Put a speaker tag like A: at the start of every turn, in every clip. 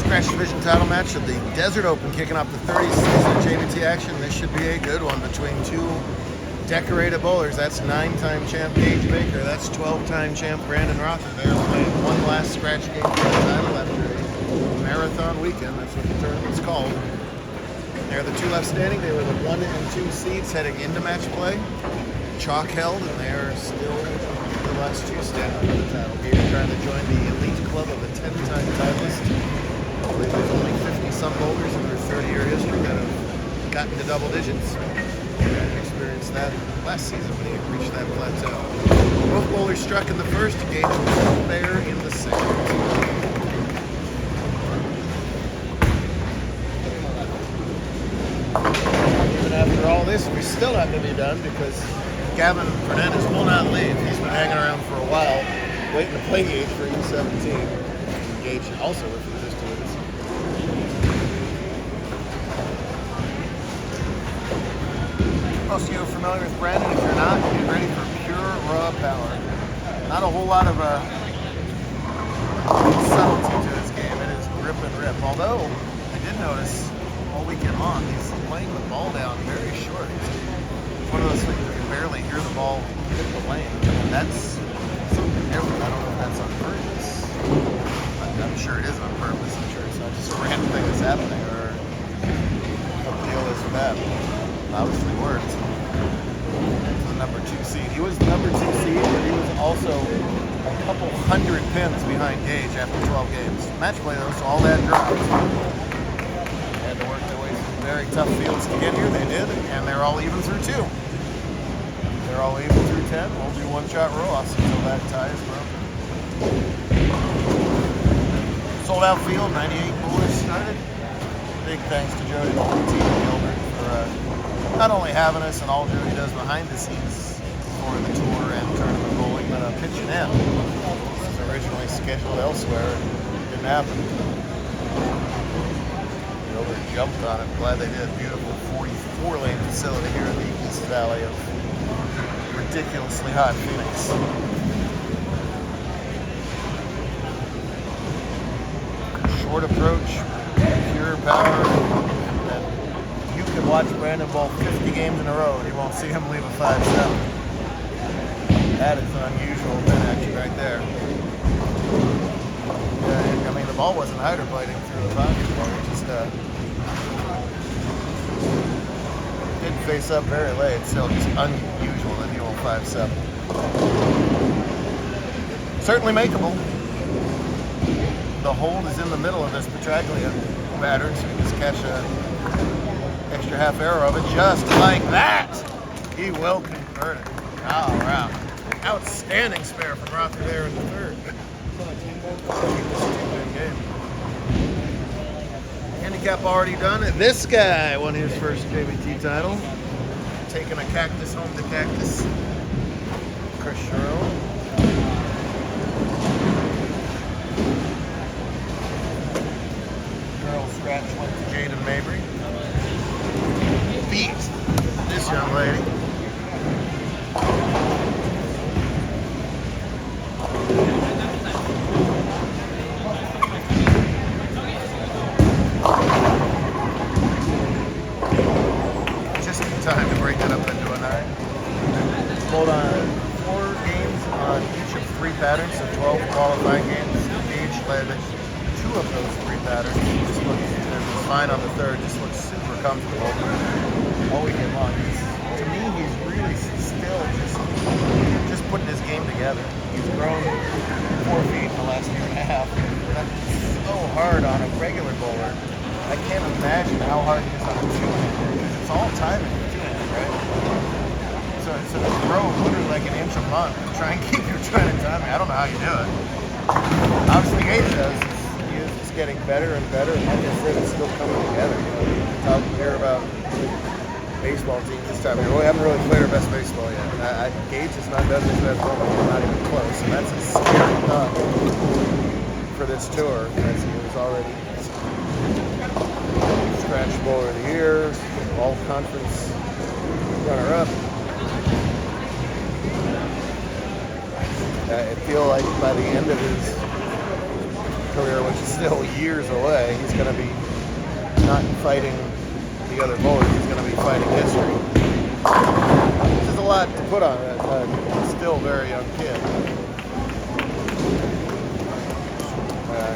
A: Scratch Division title match of the Desert Open, kicking off the 30th season of JBT action. This should be a good one between two decorated bowlers. That's 9-time champ Gage Baker. That's 12-time champ Brandon Rother. They're playing one last scratch game for the title after a marathon weekend. That's what the tournament's called. They're the two left standing. They were the 1 and 2 seeds heading into match play. Chalk held, and they are still the last two standing for the title. Gage trying to join the elite club of the 10-time titleist. I believe there's only 50-some bowlers in their 30-year history that have gotten to double digits. And experienced that last season when he reached that plateau. Both bowlers struck in the first. Gage was there in the second. Even after all this, we're still not going to be done because Gavin Fernandez will not leave. He's been hanging around for a while, waiting to play Gage for U17. Gage also refuses to lose. Most of you are familiar with Brandon. If you're not, get ready for pure raw power. Not a whole lot of subtlety to his game. It is grip and rip. Although, I did notice all weekend long, he's laying the ball down very short. It's one of those things you can barely hear the ball hit the lane. And that's something different. I don't know if that's on purpose. I'm sure it is on purpose. I'm sure it's not just a random thing that's happening or what the deal is with that. Obviously worked. The number 2 seed. He was the number 2 seed, but he was also a couple hundred pins behind Gage after 12 games. Match play though, so all that dropped. They had to work their way through very tough fields to get here. They did, and they're all even through 2. They're all even through 10. We'll do one-shot roll-offs until that tie is broken. Sold out field, 98 bowlers started. Big thanks to Jody and the team Gilbert for not only having us and all Jody does behind the scenes for the tour and tournament bowling, but pitching in. This was originally scheduled elsewhere and didn't happen. Gilbert jumped on it. Glad they did. Beautiful 44-lane facility here in the East Valley of ridiculously hot Phoenix. Short approach, pure power. You can watch Brandon bowl 50 games in a row and you won't see him leave a 5-7. That is an unusual pin action right there. I mean, the ball wasn't hydroplating through the pocket. It just didn't face up very late. Still just unusual that he will 5-7. Certainly makeable. The hold is in the middle of this Petraglia pattern, so you can just catch a extra half arrow of it, just like that. He will convert it. All right. Outstanding spare from Rother there in the third. Game. Handicap already done. This guy won his first JBT title. Taking a cactus home to cactus. Chris Sherrill. Girl scratch went to Jaden Mabry. Beat this young lady. Just in time to break it up into a 9. Hold on 4 games on each of 3 patterns, so 12 qualifying games. Gage led 2 of those 3 patterns. Just looks fine on the third. Just looks super comfortable all weekend long. To me, he's really still just putting his game together. He's grown 4 feet in the last year and a half. That's so hard on a regular bowler. I can't imagine how hard it is on a 2-hander because it's all timing with 2-hander, right? So to throw literally like an inch a month and try and keep your trend and timing. I don't know how you do it. Obviously, Gage does. It's getting better and better, and like I said, it's still coming together. You talk here about baseball team this time. We haven't really played our best baseball yet. Gage has not done his best bowling, not even close, and that's a scary thought for this tour, as he was already scratch bowler of the year, all conference runner-up. I feel like by the end of his career, which is still years away. He's going to be not fighting the other bowlers. He's going to be fighting history. Which is a lot to put on a still very young kid.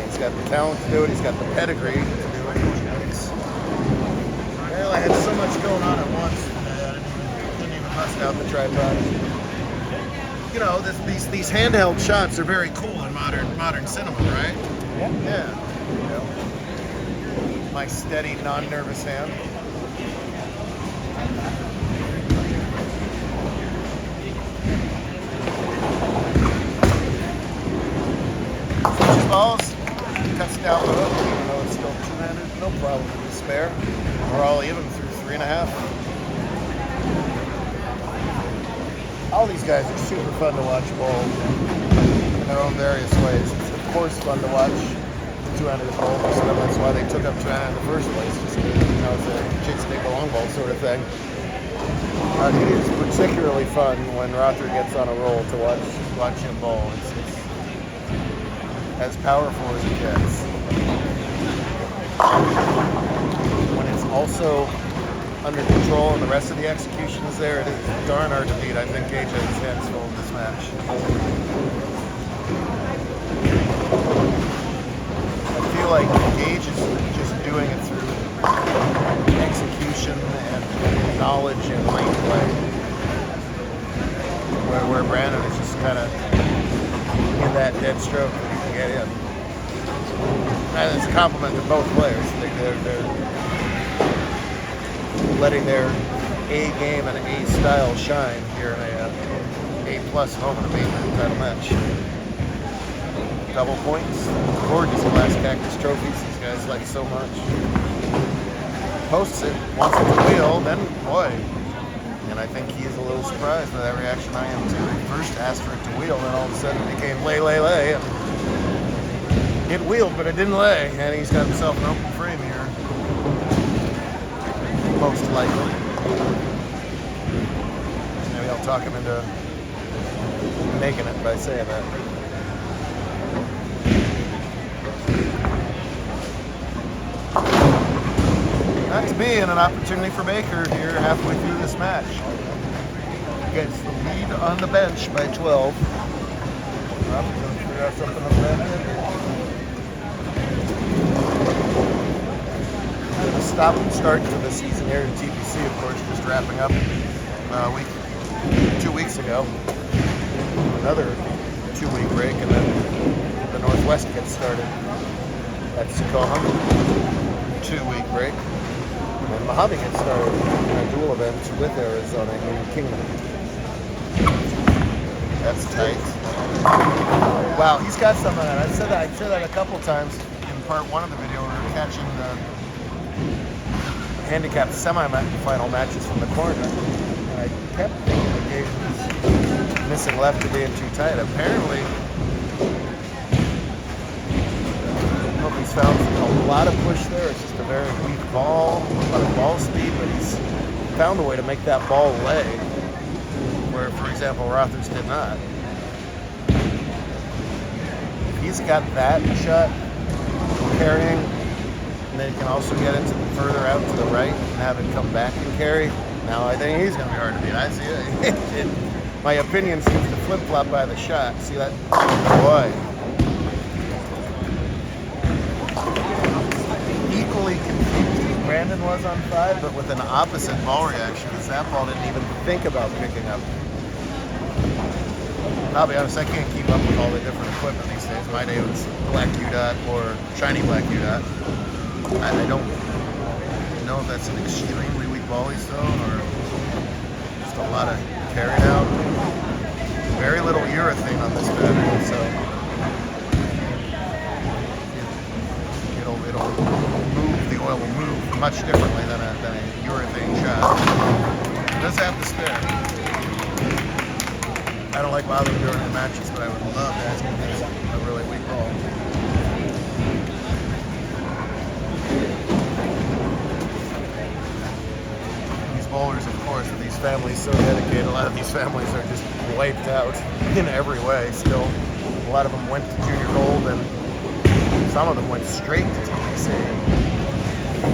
A: He's got the talent to do it. He's got the pedigree to do it. Well, I had so much going on at once that I didn't even bust out the tripod. You know, these handheld shots are very cool in modern cinema, right? Yeah. You know, my steady, non-nervous hand. Switches balls, cuts down the hook, even though it's still two-handed, no problem with the spare. We're all even through 3.5. All these guys are super fun to watch bowl in their own various ways. It's of course fun to watch two-handed bowl. So that's why they took up two-handed in the first place, just because, you know, it's a chicks take a long ball sort of thing. It is particularly fun when Rother gets on a roll to watch him bowl. It's as powerful as it gets. When it's also under control and the rest of the execution is there, it is darn hard to beat. I think Gage has his hands full in this match. I feel like Gage is just doing it through execution and knowledge and replay, where Brandon is just kind of in that dead stroke that he can get in. And it's a compliment to both players. They're letting their A game and A style shine here in a A+ moment of being title match. Double points, gorgeous glass cactus trophies these guys like so much. Posts it, wants it to wheel, then boy, and I think he is a little surprised by that reaction. I am too. He first asked for it to wheel, then all of a sudden it became lay, and it wheeled, but it didn't lay, and he's got himself an open frame here. Most likely. Maybe I'll talk him into making it by saying that. Not to be, and an opportunity for Baker here halfway through this match. He gets the lead on the bench by 12. Going to figure out something on the bench. Stop and start to the season here in TPC, of course, just wrapping up 2 weeks ago. Another 2-week break, and then the Northwest gets started at Tacoma. 2-week break. And Mojave gets started in a dual event with Arizona in Kingman. That's tight. Wow, he's got some of that. I said that a couple times in part 1 of the video. We were catching the handicapped semi-final matches from the corner, and I kept thinking the Gage was missing left or being too tight. Apparently, he's found a lot of push there. It's just a very weak ball, a lot of ball speed, but he's found a way to make that ball lay, where, for example, Rothers did not. If he's got that shot carrying, and then he can also get it further out to the right and have it come back and carry. Now I think he's going to be hard to beat. I see it. My opinion seems to flip-flop by the shot. See that? Boy. Equally confused as Brandon was on 5, but with an opposite ball reaction. That ball didn't even think about picking up. I'll be honest, I can't keep up with all the different equipment these days. My day was black UDOT or shiny black UDOT. I don't know if that's an extremely weak volley zone or just a lot of carry down. Very little urethane on this pattern, so it'll move. The oil will move much differently than a urethane shot. It does have the spare. I don't like bothering during the matches, but I would love to ask him to hit a really weak ball. Bowlers, of course, with these families so dedicated. A lot of these families are just wiped out in every way still. A lot of them went to junior gold and Some of them went straight to TBC. 2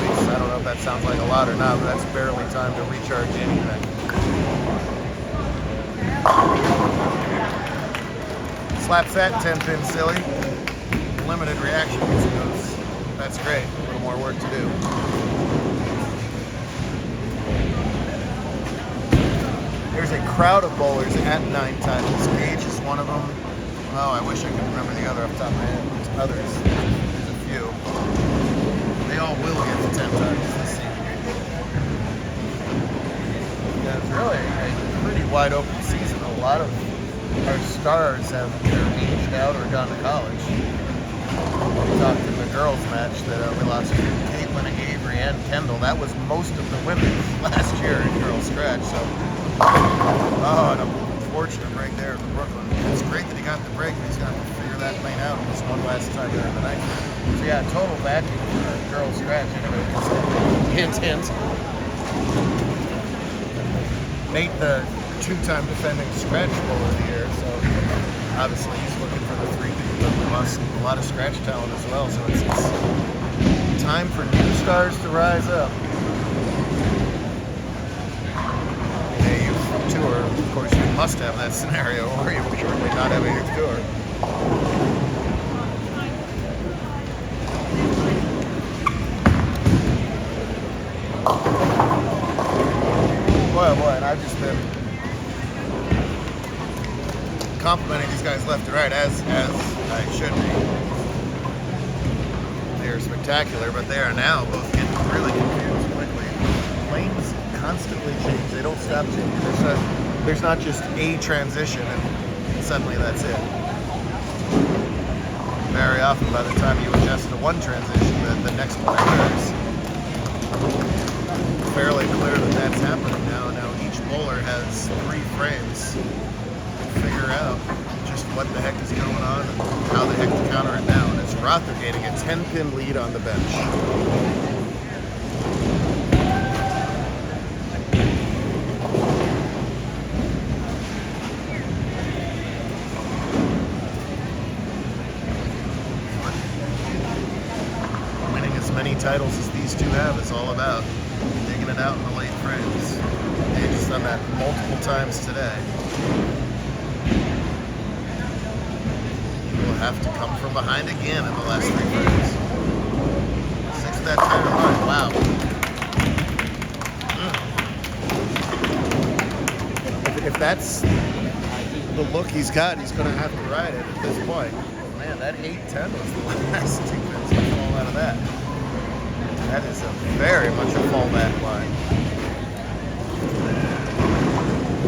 A: weeks, I don't know if that sounds like a lot or not, but that's barely time to recharge anything. Slap set, 10-pin silly. Limited reaction using those. That's great. A little more work to do. There's a crowd of bowlers at 9 titles. Gage is one of them. Oh, I wish I could remember the other off the top of my head. There's others. There's a few. They all will get to 10 titles this season. Yeah, it's really a pretty wide open season. A lot of our stars have either aged out or gone to college. We talked in the girls' match that we lost to Caitlin, Avery, and Kendall. That was most of the women last year in girls' scratch. So, an unfortunate break there for Brooklyn. It's great that he got the break, but he's got to figure that lane out this one last time there in the night. So yeah, total vacuum for girls' scratch. Anyway, hint, hint. Nate, the 2-time defending scratch bowler of the year, so obviously he's looking for the 3 people, but we lost a lot of scratch talent as well, so it's time for new stars to rise up. In a youth tour, of course, you must have that scenario, or you would surely not have a youth tour. Boy, and I've just been complimenting these guys left and right, as I should be. They are spectacular, but they are now both getting really confused quickly. Lanes constantly change. They don't stop changing. There's not just a transition and suddenly that's it. Very often, by the time you adjust to one transition, the next one occurs. Fairly clear that that's happening now. Now each bowler has 3 frames to figure out just what the heck is going on and how the heck to counter it now. And it's Rother getting a 10-pin lead on the bench. Winning as many titles as these two have is all about digging it out in the late frames. They've just done that multiple times today. We'll have to come from behind again in the last 3 frames. 6 of that turn line. Wow. If that's the look he's got, he's going to have to ride it at this point. Man, that 8-10 was the last 2 pins to fall out of that. That is very much a fallback line.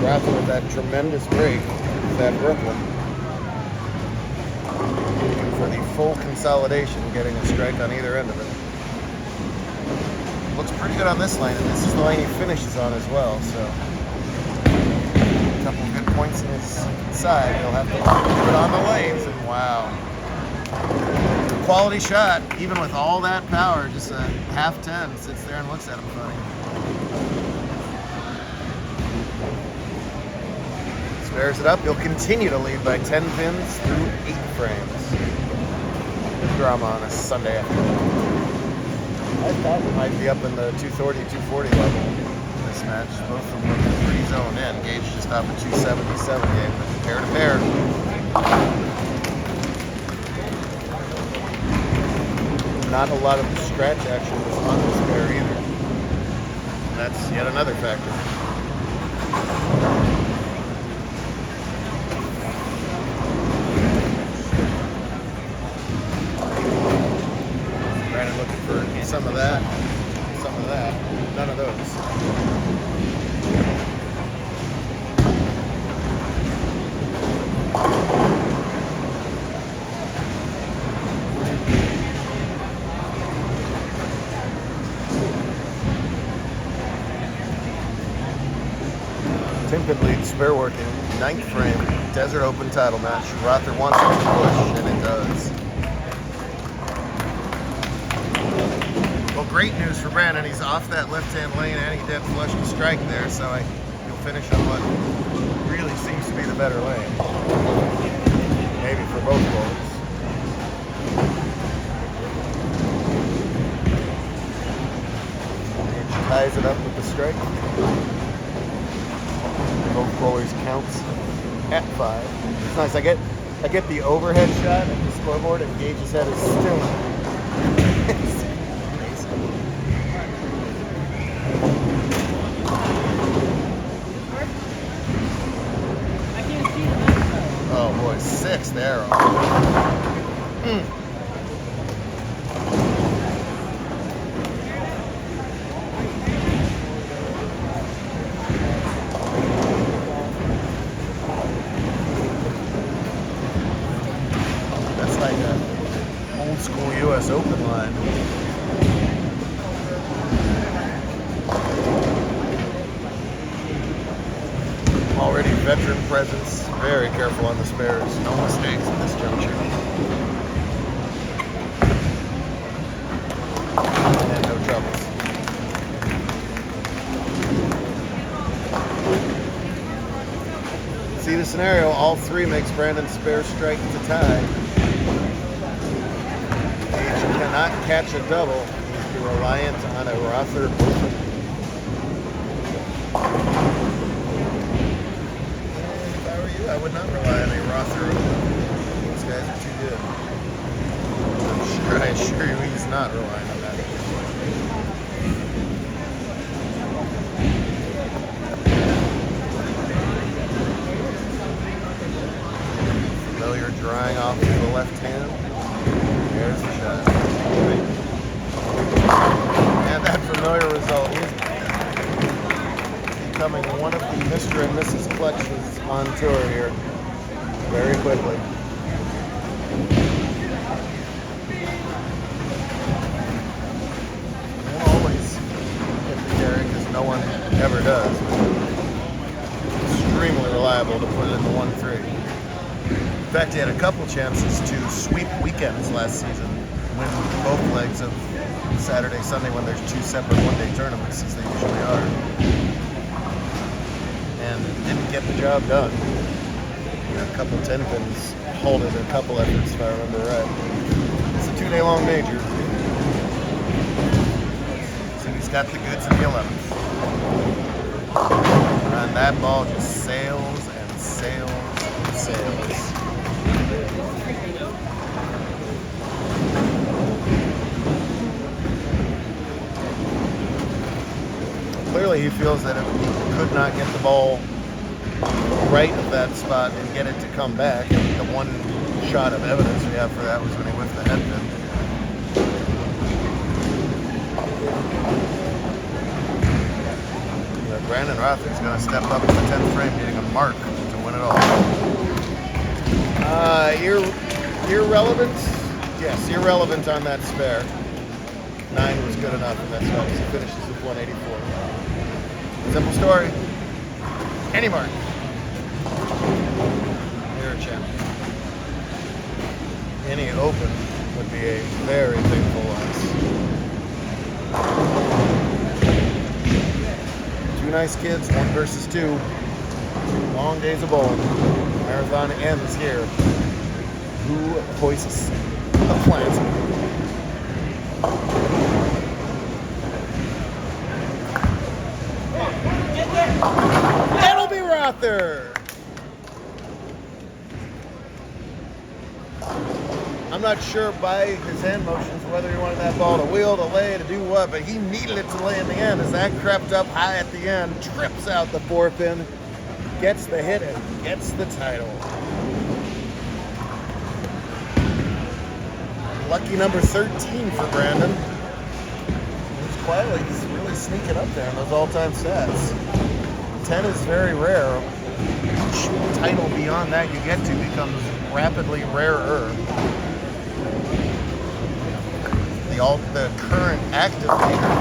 A: Rather with that tremendous break, that Brooklyn. For the full consolidation, getting a strike on either end of it. Looks pretty good on this lane, and this is the lane he finishes on as well, so a couple of good points in his side. He'll have to put it on the lanes, and wow. Quality shot, even with all that power, just a half 10, sits there and looks at him funny. Spares it up. He'll continue to lead by 10 pins through 8 frames. Good drama on a Sunday afternoon. I thought we might be up in the 230, 240 level in this match. Both of them were pretty zoned in. Gage just off a 277 game, but pair to pair. Not a lot of scratch action was on this pair either. And that's yet another factor. Brandon looking for some of that, none of those. Timpin leads, spare working, 9th frame, Desert Open title match. Rother wants it to push, and it does. Well, great news for Brandon. He's off that left-hand lane, and he did flush the strike there, so he'll finish on what really seems to be the better lane. Maybe for both bowlers. ties it up with the strike. Both bowlers counts at 5. It's nice. I get the overhead shot at the scoreboard, and Gage's head is still. It's amazing. Oh boy, 6 there. That's like a old school US Open line. Already veteran presence. Very careful on the spares. No mistakes at this juncture. And no troubles. See the scenario, all 3 makes Brandon's spare strike to tie. Gage cannot catch a double. He's reliant on a Rother Open. If I were you, I would not rely on a Rother Open. These guys are too good. I assure you he's not relying on that. Familiar drawing off to the left hand. There's the shot. And that familiar result is becoming one of the Mr. and Mrs. Clutches on tour here very quickly. Won't always hit the carry because no one ever does. Extremely reliable to put it in the 1-3. In fact, he had a couple chances to sweep weekends last season, win both legs of Saturday, Sunday when there's 2 separate one-day tournaments, as they usually are. And didn't get the job done. A couple 10 pins halted a couple efforts, if I remember right. It's a 2-day-long major. So he's got the goods in the 11th. And that ball just sails and sails and sails. Clearly he feels that if he could not get the ball right of that spot and get it to come back, and the one shot of evidence we have for that was when he whipped the head pin. But Brandon Rother's going to step up to the 10th frame, needing a mark to win it all. Irrelevant? Yes, irrelevant on that spare. 9 was good enough, and that's why he finishes with 184. Simple story. Any mark. You're a champ. Any open would be a very painful loss. 2 nice kids, 1 versus 2. Long days of bowling. Marathon ends here. Who hoists the flag? It'll be Rother. I'm not sure by his hand motions whether he wanted that ball to wheel, to lay, to do what, but he needed it to lay in the end as that crept up high at the end, trips out the 4-pin, gets the hit, and gets the title. Lucky number 13 for Brandon. He's quietly, he's really sneaking up there in those all-time stats. 10 is very rare. Each title beyond that you get to becomes rapidly rarer. The current active leader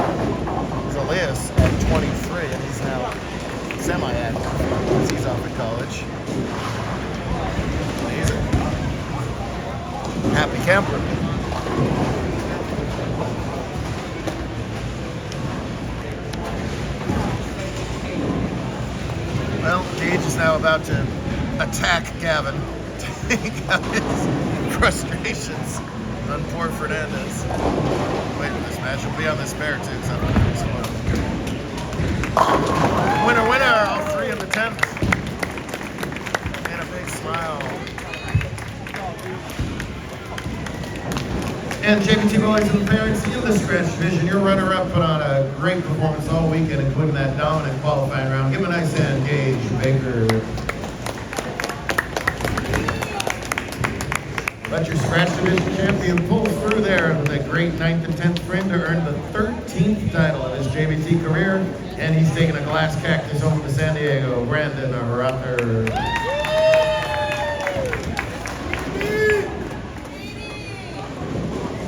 A: is Elias at 23, and he's now semi-active because he's off at college. Amazing. Happy camper. Well, Gage is now about to attack Gavin, take out his frustrations on poor Fernandez. Wait, this match will be on the spare too, so Winner, winner, all three in the 10th. And a big smile. And JBT boys and parents in the scratch division, your runner-up put on a great performance all weekend, including that dominant qualifying round. Give him a nice hand, Gage Baker. Let your scratch division champion pull through there with a great 9th and 10th frame to earn the 13th title of his JBT career. And he's taking a glass cactus home to San Diego. Brandon Rother.